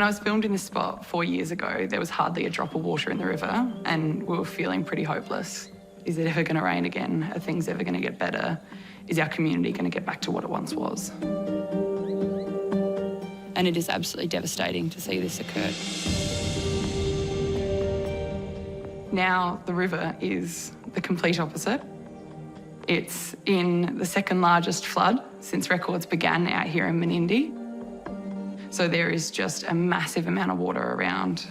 When I was filmed in this spot 4 years ago, there was hardly a drop of water in the river and we were feeling pretty hopeless. Is it ever going to rain again? Are things ever going to get better? Is our community going to get back to what it once was? And it is absolutely devastating to see this occur. Now the river is the complete opposite. It's in the second largest flood since records began out here in Menindee. So there is just a massive amount of water around.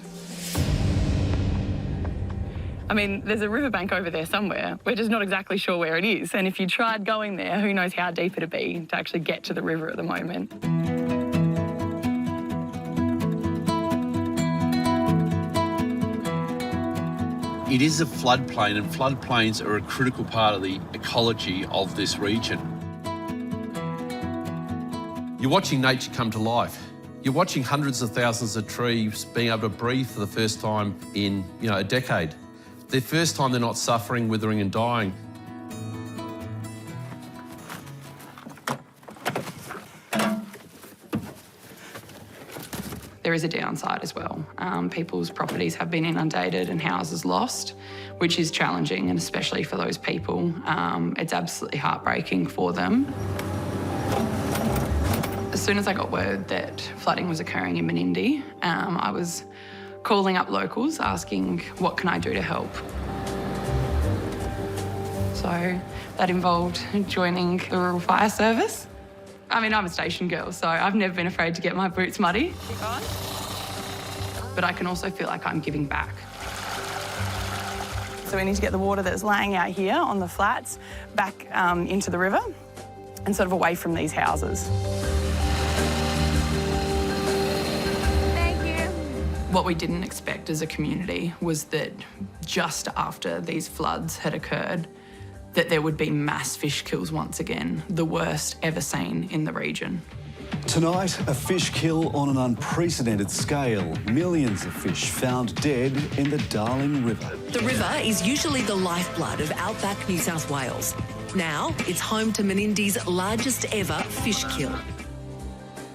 I mean, there's a riverbank over there somewhere. We're just not exactly sure where it is. And if you tried going there, who knows how deep it'd be to actually get to the river at the moment. It is a floodplain, and floodplains are a critical part of the ecology of this region. You're watching nature come to life. You're watching hundreds of thousands of trees being able to breathe for the first time in, a decade. The first time they're not suffering, withering and dying. There is a downside as well. People's properties have been inundated and houses lost, which is challenging, and especially for those people. It's absolutely heartbreaking for them. As soon as I got word that flooding was occurring in Menindee, I was calling up locals asking, what can I do to help? So that involved joining the Rural Fire Service. I mean, I'm a station girl, so I've never been afraid to get my boots muddy. But I can also feel like I'm giving back. So we need to get the water that's laying out here on the flats back into the river and sort of away from these houses. What we didn't expect as a community was that just after these floods had occurred, that there would be mass fish kills once again, the worst ever seen in the region. Tonight, a fish kill on an unprecedented scale. Millions of fish found dead in the Darling River. The river is usually the lifeblood of outback New South Wales. Now, it's home to Menindee's largest ever fish kill.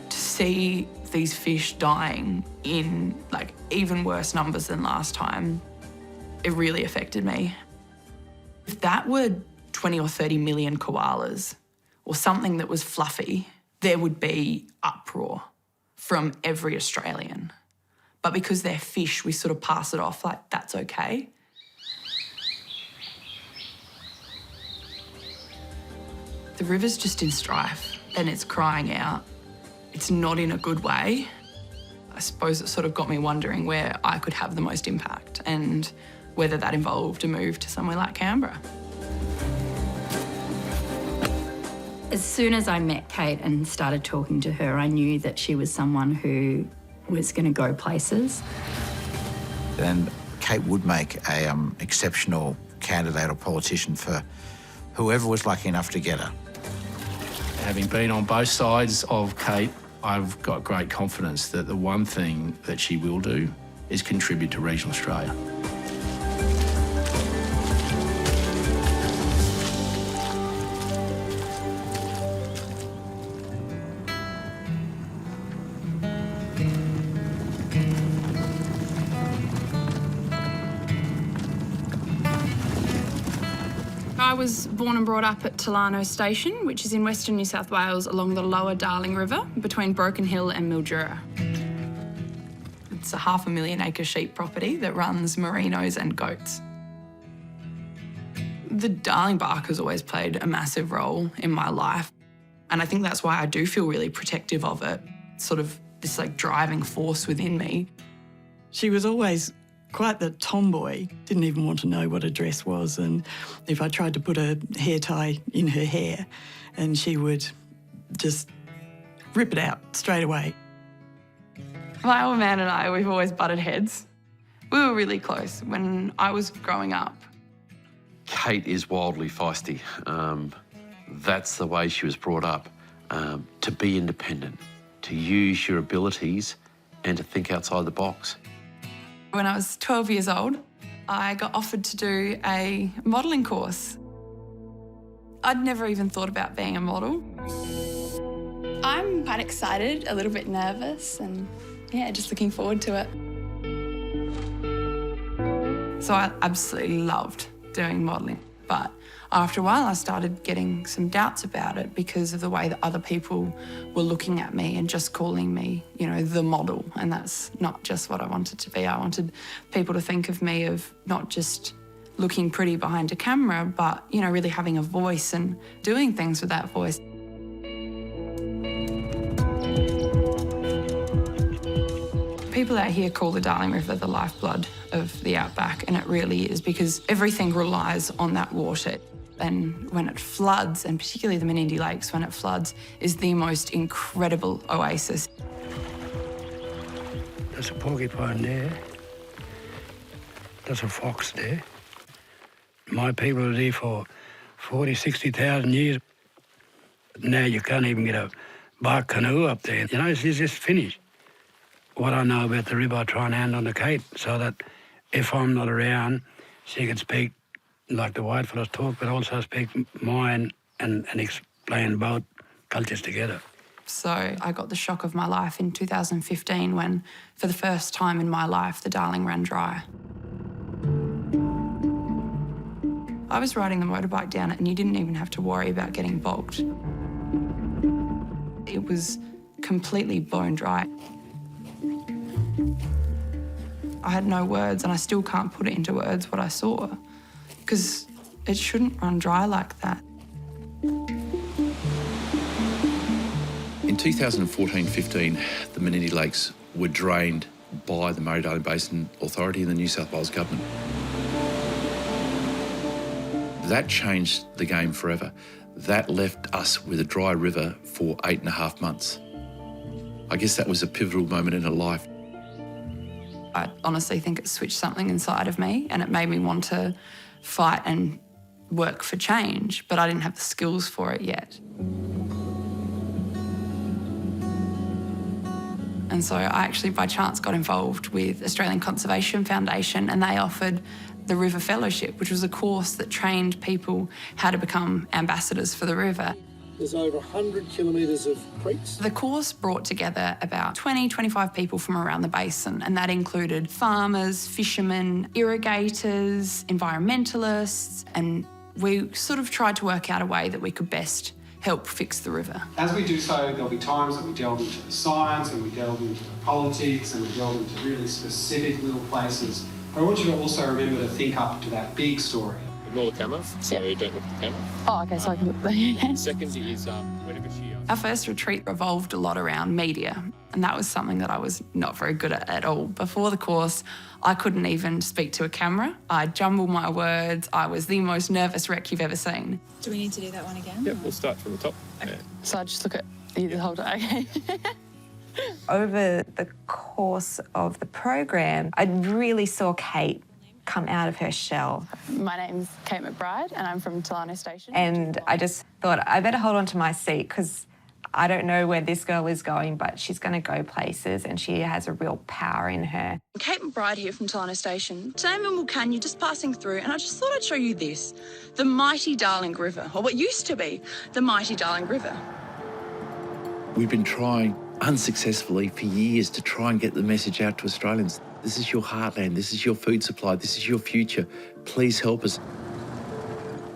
To see these fish dying in even worse numbers than last time, it really affected me. If that were 20 or 30 million koalas or something that was fluffy, there would be uproar from every Australian. But because they're fish, we sort of pass it off like that's okay. The river's just in strife and it's crying out. It's not in a good way. I suppose it sort of got me wondering where I could have the most impact and whether that involved a move to somewhere like Canberra. As soon as I met Kate and started talking to her, I knew that she was someone who was going to go places. And Kate would make an exceptional candidate or politician for whoever was lucky enough to get her. Having been on both sides of Kate, I've got great confidence that the one thing that she will do is contribute to regional Australia. I was born and brought up at Tulano Station, which is in Western New South Wales along the lower Darling River between Broken Hill and Mildura. It's a 500,000 acre sheep property that runs merinos and goats. The Darling bark has always played a massive role in my life, and I think that's why I do feel really protective of it, sort of this driving force within me. She was always quite the tomboy, didn't even want to know what a dress was, and if I tried to put a hair tie in her hair, and she would just rip it out straight away. My old man and I, we've always butted heads. We were really close when I was growing up. Kate is wildly feisty. That's the way she was brought up. To be independent, to use your abilities and to think outside the box. When I was 12 years old, I got offered to do a modelling course. I'd never even thought about being a model. I'm quite excited, a little bit nervous, and yeah, just looking forward to it. So I absolutely loved doing modelling, but after a while I started getting some doubts about it because of the way that other people were looking at me and just calling me, you know, the model, and that's not just what I wanted to be. I wanted people to think of me of not just looking pretty behind a camera, but, you know, really having a voice and doing things with that voice. People out here call the Darling River the lifeblood of the outback, and it really is, because everything relies on that water. And when it floods, and particularly the Menindee Lakes when it floods, is the most incredible oasis. There's a porcupine there. There's a fox there. My people are there for 40, 60,000 years. Now you can't even get a bark canoe up there. You know, it's just finished. What I know about the river, I try and hand on to Kate so that if I'm not around, she can speak like the white fellas talk, but also speak mine and explain both cultures together. So I got the shock of my life in 2015 when, for the first time in my life, the Darling ran dry. I was riding the motorbike down it and you didn't even have to worry about getting bogged. It was completely bone dry. I had no words, and I still can't put it into words what I saw, because it shouldn't run dry like that. In 2014-15, the Menindee Lakes were drained by the Murray-Darling Basin Authority and the New South Wales Government. That changed the game forever. That left us with a dry river for 8.5 months. I guess that was a pivotal moment in her life. I honestly think it switched something inside of me, and it made me want to fight and work for change, but I didn't have the skills for it yet. And so I actually, by chance, got involved with Australian Conservation Foundation, and they offered the River Fellowship, which was a course that trained people how to become ambassadors for the river. There's over 100 kilometres of creeks. The course brought together about 20, 25 people from around the basin, and that included farmers, fishermen, irrigators, environmentalists, and we sort of tried to work out a way that we could best help fix the river. As we do so, there'll be times that we delve into the science and we delve into the politics and we delve into really specific little places. But I want you to also remember to think up to that big story. Ignore the camera, so you don't look at the camera. Oh, okay, so I can look there. Second is whenever she... Our first retreat revolved a lot around media, and that was something that I was not very good at all. Before the course, I couldn't even speak to a camera. I jumbled my words. I was the most nervous wreck you've ever seen. Do we need to do that one again? Yep, we'll start from the top. Okay. Yeah. So I just look at you the whole day. Okay. Over the course of the program, I really saw Kate come out of her shell. My name's Kate McBride and I'm from Toronto Station. And I just thought I better hold on to my seat because I don't know where this girl is going, but she's going to go places and she has a real power in her. Kate McBride here from Toronto Station. Today I'm in Wilcannia, just passing through, and I just thought I'd show you this, the mighty Darling River, or what used to be the mighty Darling River. We've been trying unsuccessfully for years to try and get the message out to Australians. This is your heartland, this is your food supply, this is your future. Please help us.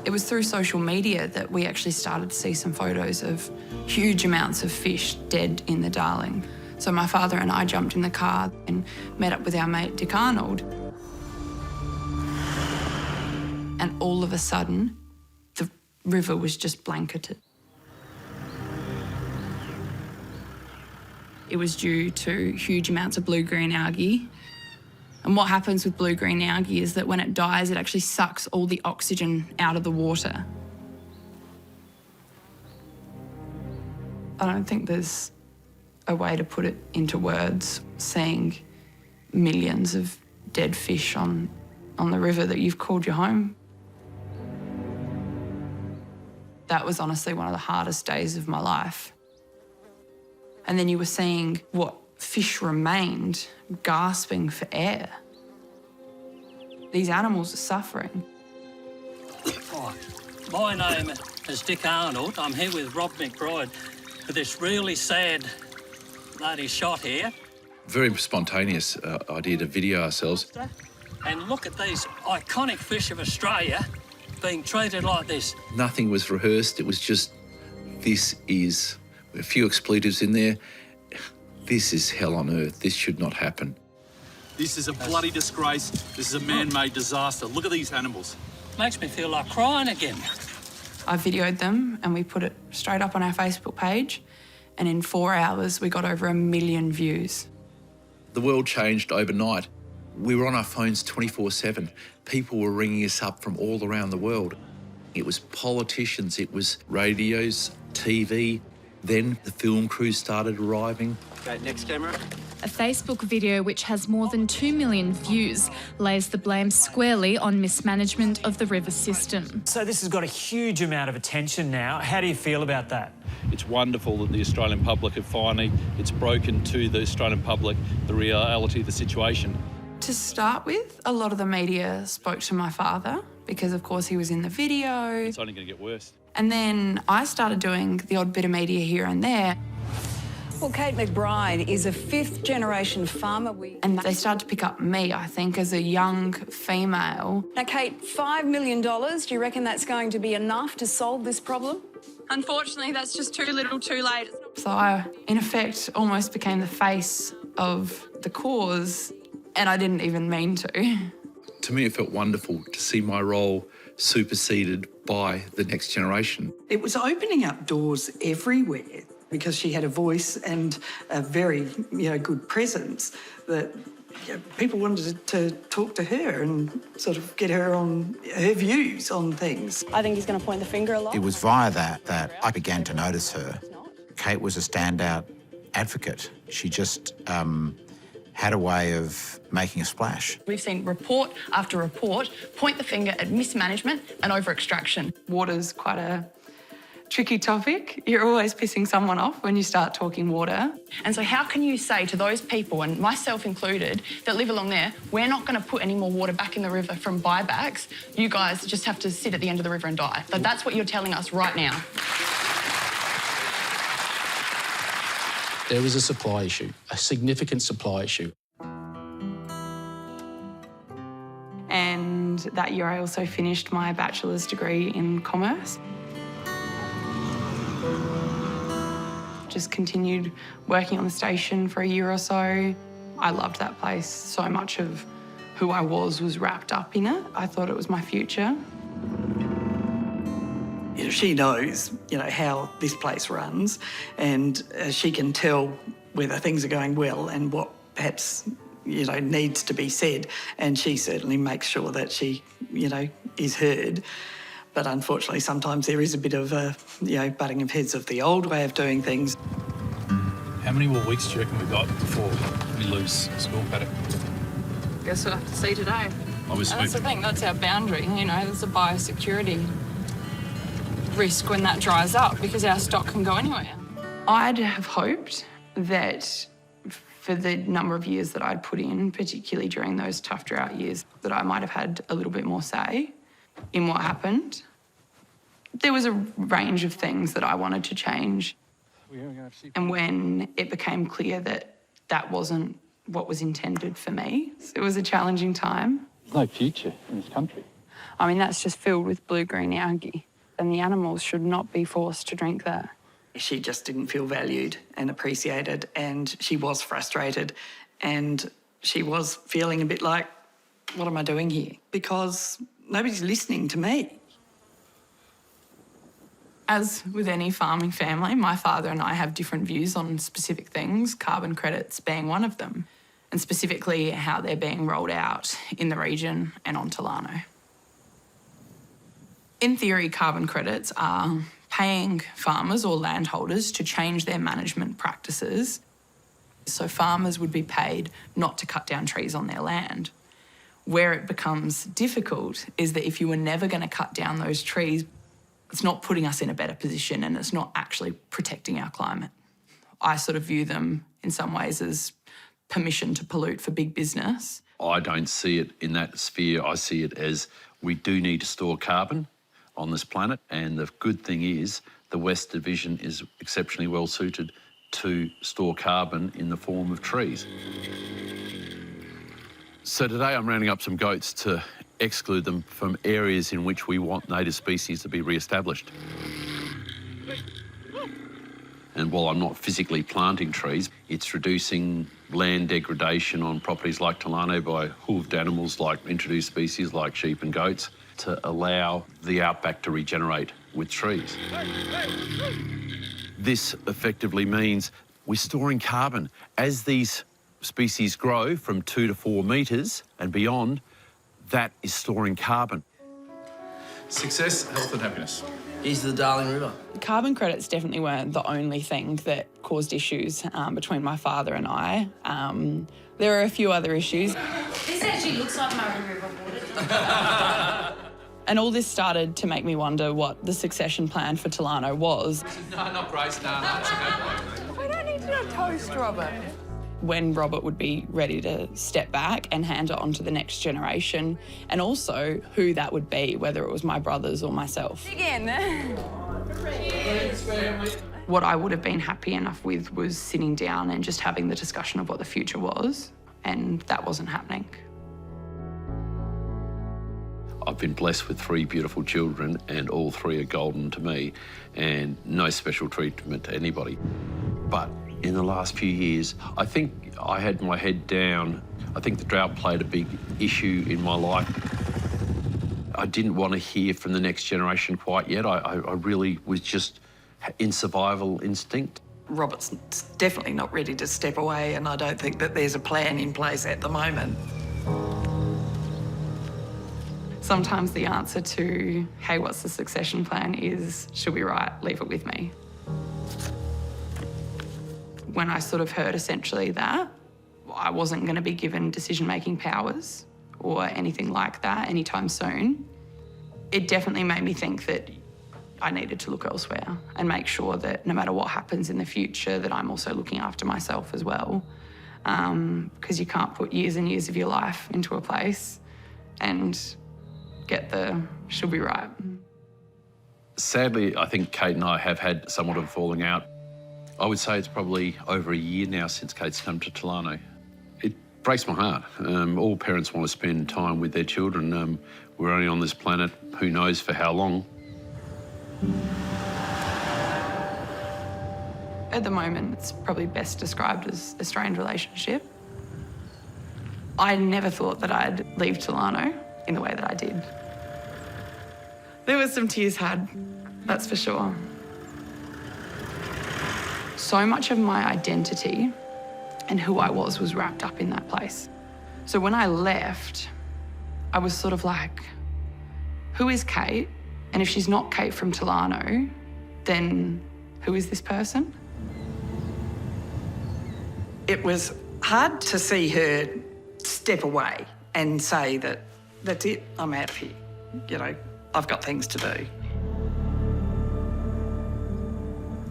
It was through social media that we actually started to see some photos of huge amounts of fish dead in the Darling. So my father and I jumped in the car and met up with our mate Dick Arnold. And all of a sudden, the river was just blanketed. It was due to huge amounts of blue-green algae. And what happens with blue-green algae is that when it dies, it actually sucks all the oxygen out of the water. I don't think there's a way to put it into words, seeing millions of dead fish on the river that you've called your home. That was honestly one of the hardest days of my life. And then you were seeing what fish remained, gasping for air. These animals are suffering. Hi, my name is Dick Arnold. I'm here with Rob McBride with this really sad lady shot here. Very spontaneous idea to video ourselves. And look at these iconic fish of Australia being treated like this. Nothing was rehearsed. It was just, this is, a few expletives in there. This is hell on earth. This should not happen. This is a bloody disgrace. This is a man-made disaster. Look at these animals. Makes me feel like crying again. I videoed them and we put it straight up on our Facebook page, and in 4 hours we got over 1 million views. The world changed overnight. We were on our phones 24/7. People were ringing us up from all around the world. It was politicians, it was radios, TV. Then the film crews started arriving. Okay, next camera. A Facebook video which has more than 2 million views lays the blame squarely on mismanagement of the river system. So this has got a huge amount of attention now. How do you feel about that? It's wonderful that the Australian public have finally, it's broken to the Australian public the reality of the situation. To start with, a lot of the media spoke to my father because, of course, he was in the video. It's only going to get worse. And then I started doing the odd bit of media here and there. Well, Kate McBride is a fifth-generation farmer. And they started to pick up me, I think, as a young female. Now, Kate, $5 million, do you reckon that's going to be enough to solve this problem? Unfortunately, that's just too little too late. So I, in effect, almost became the face of the cause, and I didn't even mean to. To me, it felt wonderful to see my role superseded by the next generation. It was opening up doors everywhere because she had a voice and a very, good presence that people wanted to talk to her and sort of get her on her views on things. I think he's going to point the finger a lot. It was via that I began to notice her. Kate was a standout advocate. She just had a way of making a splash. We've seen report after report point the finger at mismanagement and over-extraction. Water's quite a tricky topic. You're always pissing someone off when you start talking water. And so how can you say to those people, and myself included, that live along there, we're not going to put any more water back in the river from buybacks, you guys just have to sit at the end of the river and die. So that's what you're telling us right now. There was a supply issue, a significant supply issue. And that year I also finished my bachelor's degree in commerce. Just continued working on the station for a year or so. I loved that place. So much of who I was wrapped up in it. I thought it was my future. She knows, how this place runs, and she can tell whether things are going well and what perhaps, needs to be said. And she certainly makes sure that she, is heard. But unfortunately, sometimes there is a bit of a, butting of heads of the old way of doing things. How many more weeks do you reckon we've got before we lose school paddock? Guess we'll have to see today. Obviously. And that's the thing, that's our boundary, there's a biosecurity risk when that dries up because our stock can go anywhere. I'd have hoped that for the number of years that I'd put in, particularly during those tough drought years, that I might have had a little bit more say in what happened. There was a range of things that I wanted to change. And when it became clear that that wasn't what was intended for me, it was a challenging time. There's no future in this country. That's just filled with blue-green algae, and the animals should not be forced to drink that. She just didn't feel valued and appreciated, and she was frustrated, and she was feeling a bit like, what am I doing here? Because nobody's listening to me. As with any farming family, my father and I have different views on specific things, carbon credits being one of them, and specifically how they're being rolled out in the region and on Tolano. In theory, carbon credits are paying farmers or landholders to change their management practices. So farmers would be paid not to cut down trees on their land. Where it becomes difficult is that if you were never going to cut down those trees, it's not putting us in a better position and it's not actually protecting our climate. I sort of view them in some ways as permission to pollute for big business. I don't see it in that sphere. I see it as we do need to store carbon on this planet, and the good thing is the West Division is exceptionally well suited to store carbon in the form of trees. So today I'm rounding up some goats to exclude them from areas in which we want native species to be re-established. And while I'm not physically planting trees, it's reducing land degradation on properties like Tolano by hooved animals like introduced species like sheep and goats to allow the outback to regenerate with trees. This effectively means we're storing carbon. As these species grow from 2 to 4 metres and beyond, that is storing carbon. Success, health and happiness. Is the Darling River. Carbon credits definitely weren't the only thing that caused issues between my father and I. There are a few other issues. This actually looks like Murray River water. And all this started to make me wonder what the succession plan for Tolano was. No, not Grace, no, it's okay. We don't need to do a toast, Robert. When Robert would be ready to step back and hand it on to the next generation, and also who that would be, whether it was my brothers or myself. Again. What I would have been happy enough with was sitting down and just having the discussion of what the future was, and that wasn't happening. I've been blessed with 3 beautiful children, and all 3 are golden to me, and no special treatment to anybody. But in the last few years, I think I had my head down. I think the drought played a big issue in my life. I didn't want to hear from the next generation quite yet. I really was just in survival instinct. Robert's definitely not ready to step away, and I don't think that there's a plan in place at the moment. Sometimes the answer to, hey, what's the succession plan is, she'll be right, leave it with me. When I sort of heard essentially that, I wasn't going to be given decision-making powers or anything like that anytime soon, it definitely made me think that I needed to look elsewhere and make sure that no matter what happens in the future, that I'm also looking after myself as well. Because you can't put years and years of your life into a place and get the she'll be right. Sadly, I think Kate and I have had somewhat of a falling out. I would say it's probably over a year now since Kate's come to Tolano. It breaks my heart. All parents want to spend time with their children. We're only on this planet, who knows for how long. At the moment, it's probably best described as a strained relationship. I never thought that I'd leave Tolano in the way that I did. There was some tears had, that's for sure. So much of my identity and who I was wrapped up in that place. So when I left, I was sort of like, who is Kate? And if she's not Kate from Tolano, then who is this person? It was hard to see her step away and say that, that's it, I'm out of here. You know, I've got things to do.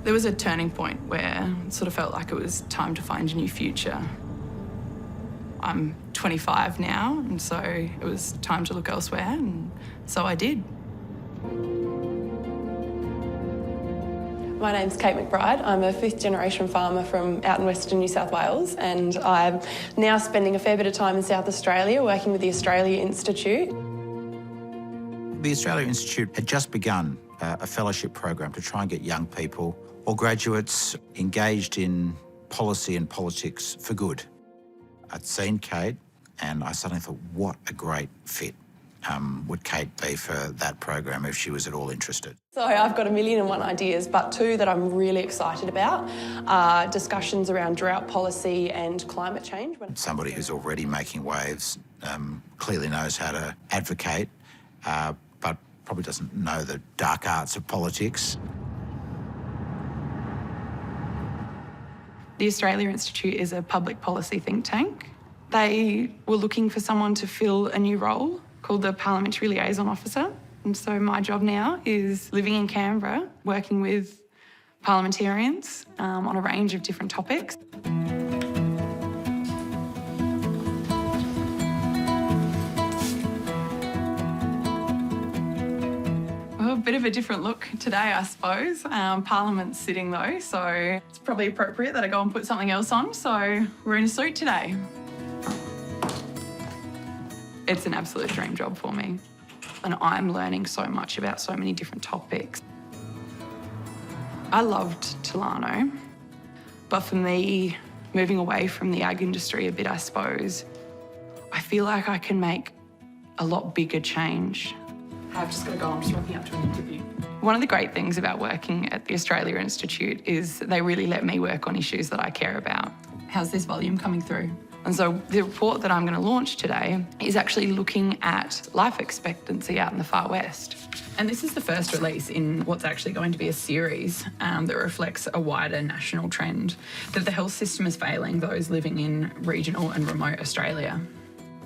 There was a turning point where it sort of felt like it was time to find a new future. I'm 25 now, and so it was time to look elsewhere, and so I did. My name's Kate McBride. I'm a 5th generation farmer from out in Western New South Wales, and I'm now spending a fair bit of time in South Australia working with the Australia Institute. The Australia Institute had just begun a fellowship program to try and get young people or graduates engaged in policy and politics for good. I'd seen Kate and I suddenly thought, what a great fit would Kate be for that program if she was at all interested. So I've got 1,000,001 ideas, but 2 that I'm really excited about are discussions around drought policy and climate change. Somebody who's already making waves clearly knows how to advocate, but probably doesn't know the dark arts of politics. The Australia Institute is a public policy think tank. They were looking for someone to fill a new role called the Parliamentary Liaison Officer. And so my job now is living in Canberra, working with parliamentarians on a range of different topics. bit of a different look today, I suppose. Parliament's sitting though, so it's probably appropriate that I go and put something else on. So we're in a suit today. It's an absolute dream job for me. And I'm learning so much about so many different topics. I loved Tilano, but for me, moving away from the ag industry a bit, I suppose, I feel like I can make a lot bigger change. I've just got to go, I'm just walking up to an interview. One of the great things about working at the Australia Institute is they really let me work on issues that I care about. How's this volume coming through? And so the report that I'm going to launch today is actually looking at life expectancy out in the far west. And this is the first release in what's actually going to be a series that reflects a wider national trend that the health system is failing those living in regional and remote Australia.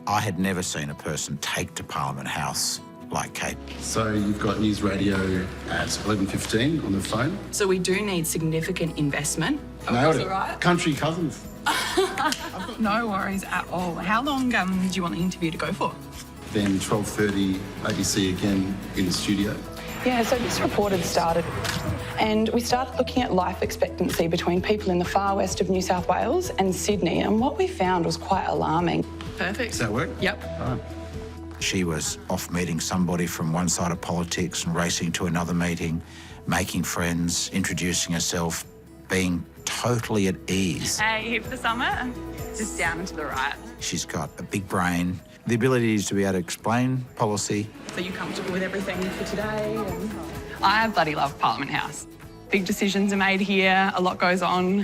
I had never seen a person take to Parliament House like Kate. So you've got news radio at 11:15 on the phone. So we do need significant investment. Nailed it. All right? Country cousins. No worries at all. How long do you want the interview to go for? Then 12:30 ABC again in the studio. Yeah, so this report had started and we started looking at life expectancy between people in the far west of New South Wales and Sydney, and what we found was quite alarming. Perfect. Does that work? Yep. All right. She was off meeting somebody from one side of politics and racing to another meeting, making friends, introducing herself, being totally at ease. Hey, here for the summit? Just down and to the right. She's got a big brain, the ability to be able to explain policy. So you comfortable with everything for today? I bloody love Parliament House. Big decisions are made here, a lot goes on,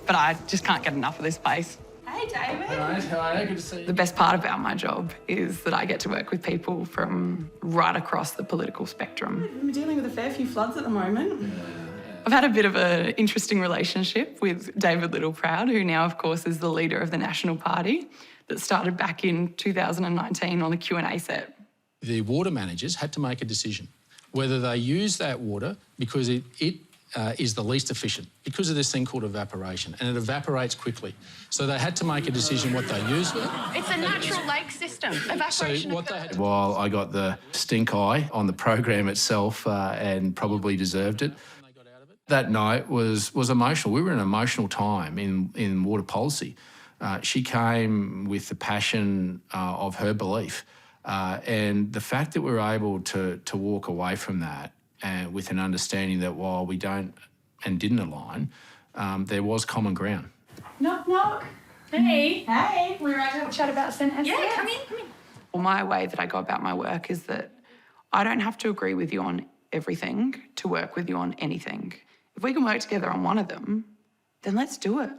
but I just can't get enough of this place. Hey, David. How are you? Good to see you. The best part about my job is that I get to work with people from right across the political spectrum. I'm dealing with a fair few floods at the moment. I've had a bit of an interesting relationship with David Littleproud, who now, of course, is the leader of the National Party that started back in 2019 on the Q&A set. The water managers had to make a decision whether they use that water because it is the least efficient because of this thing called evaporation, and it evaporates quickly. So they had to make a decision what they use. It's a natural lake system. Evaporation. So what they had while I got the stink eye on the program itself and probably deserved it. That night was emotional. We were in an emotional time in water policy. She came with the passion of her belief, and the fact that we were able to walk away from that with an understanding that while we don't and didn't align, there was common ground. Knock, knock. Hey. Hey. We're ready to have a chat about Senate. Yeah, come in, come in. Well, my way that I go about my work is that I don't have to agree with you on everything to work with you on anything. If we can work together on one of them, then let's do it.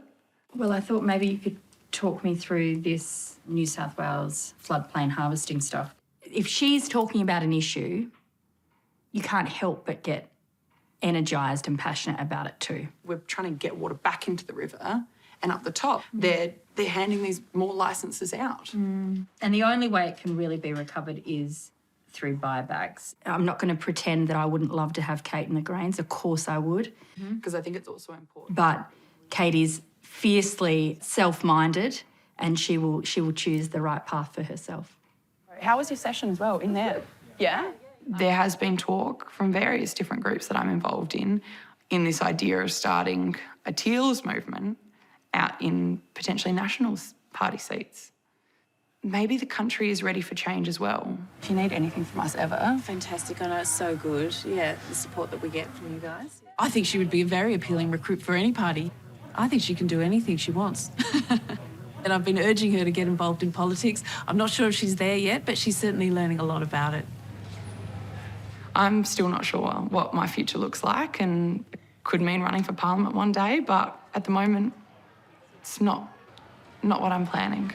Well, I thought maybe you could talk me through this New South Wales floodplain harvesting stuff. If she's talking about an issue, you can't help but get energised and passionate about it too. We're trying to get water back into the river, and up the top, they're handing these more licences out. And the only way it can really be recovered is through buybacks. I'm not going to pretend that I wouldn't love to have Kate in the Greens. Of course I would. Because I think it's also important. But Kate is fiercely self-minded, and she will choose the right path for herself. How was your session as well in there? Yeah? There has been talk from various different groups that I'm involved in this idea of starting a Teals movement out in potentially National Party seats. Maybe the country is ready for change as well. If you need anything from us ever. Fantastic. I know it's so good. Yeah, the support that we get from you guys. I think she would be a very appealing recruit for any party. I think she can do anything she wants. And I've been urging her to get involved in politics. I'm not sure if she's there yet, but she's certainly learning a lot about it. I'm still not sure what my future looks like, and it could mean running for Parliament one day, but at the moment, it's not what I'm planning.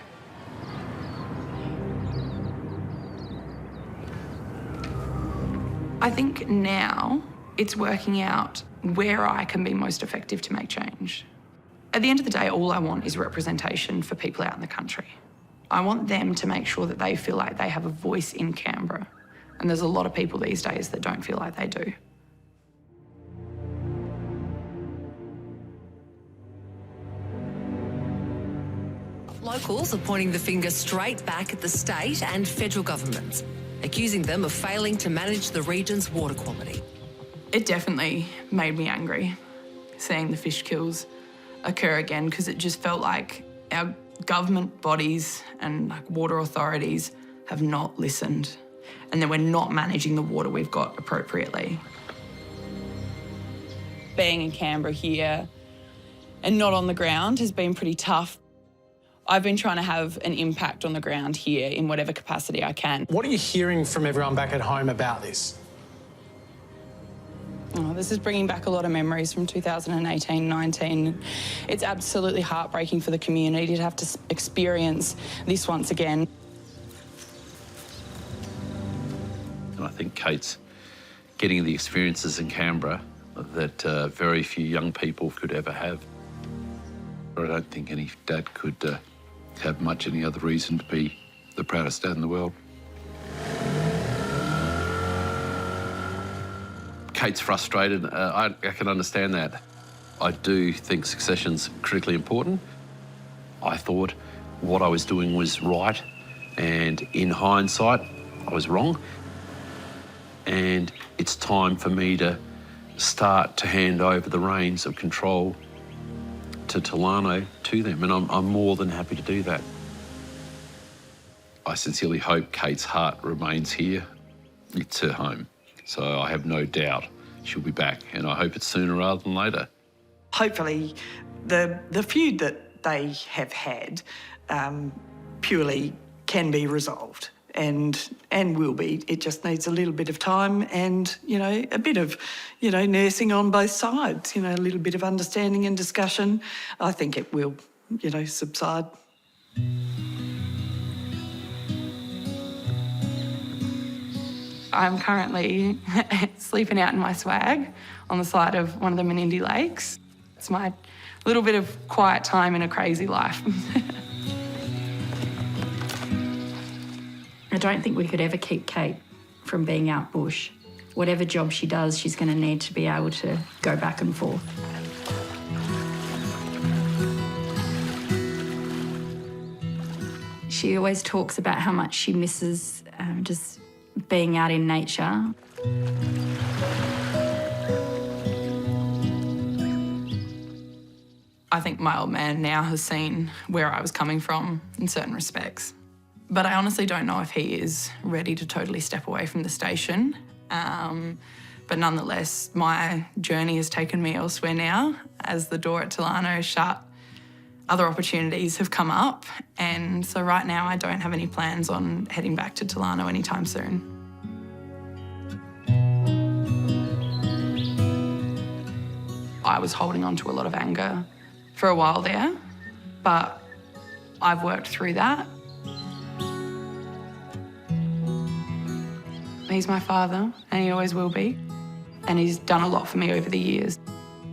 I think now it's working out where I can be most effective to make change. At the end of the day, all I want is representation for people out in the country. I want them to make sure that they feel like they have a voice in Canberra. And there's a lot of people these days that don't feel like they do. Locals are pointing the finger straight back at the state and federal governments. accusing them of failing to manage the region's water quality. It definitely made me angry seeing the fish kills occur again, because it just felt like our government bodies and water authorities have not listened, and that we're not managing the water we've got appropriately. Being in Canberra here and not on the ground has been pretty tough. I've been trying to have an impact on the ground here in whatever capacity I can. What are you hearing from everyone back at home about this? Oh, this is bringing back a lot of memories from 2018-19. It's absolutely heartbreaking for the community to have to experience this once again. And I think Kate's getting the experiences in Canberra that very few young people could ever have. I don't think any dad could have much any other reason to be the proudest dad in the world. Kate's frustrated. I can understand that. I do think succession's critically important. I thought what I was doing was right, and in hindsight, I was wrong. And it's time for me to start to hand over the reins of control to Talano to them, and I'm more than happy to do that. I sincerely hope Kate's heart remains here. It's her home. So I have no doubt she'll be back, and I hope it's sooner rather than later. Hopefully the feud that they have had purely can be resolved and will be. It just needs a little bit of time and, a bit of, nursing on both sides, a little bit of understanding and discussion. I think it will, subside. I'm currently sleeping out in my swag on the side of one of the Menindee lakes. It's my little bit of quiet time in a crazy life. I don't think we could ever keep Kate from being out bush. Whatever job she does, she's going to need to be able to go back and forth. She always talks about how much she misses just being out in nature. I think my old man now has seen where I was coming from in certain respects. But I honestly don't know if he is ready to totally step away from the station. But nonetheless, my journey has taken me elsewhere now. As the door at Talano is shut, other opportunities have come up. And so right now I don't have any plans on heading back to Talano anytime soon. I was holding on to a lot of anger for a while there, but I've worked through that. He's my father, and he always will be. And he's done a lot for me over the years.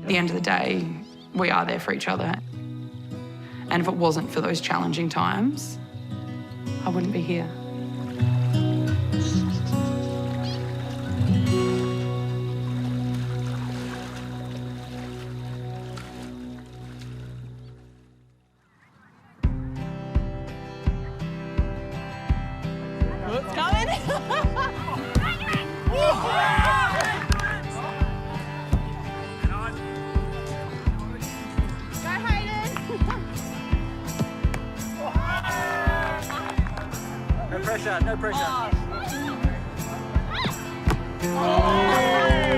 At the end of the day, we are there for each other. And if it wasn't for those challenging times, I wouldn't be here. It's coming. No pressure, no pressure. Oh.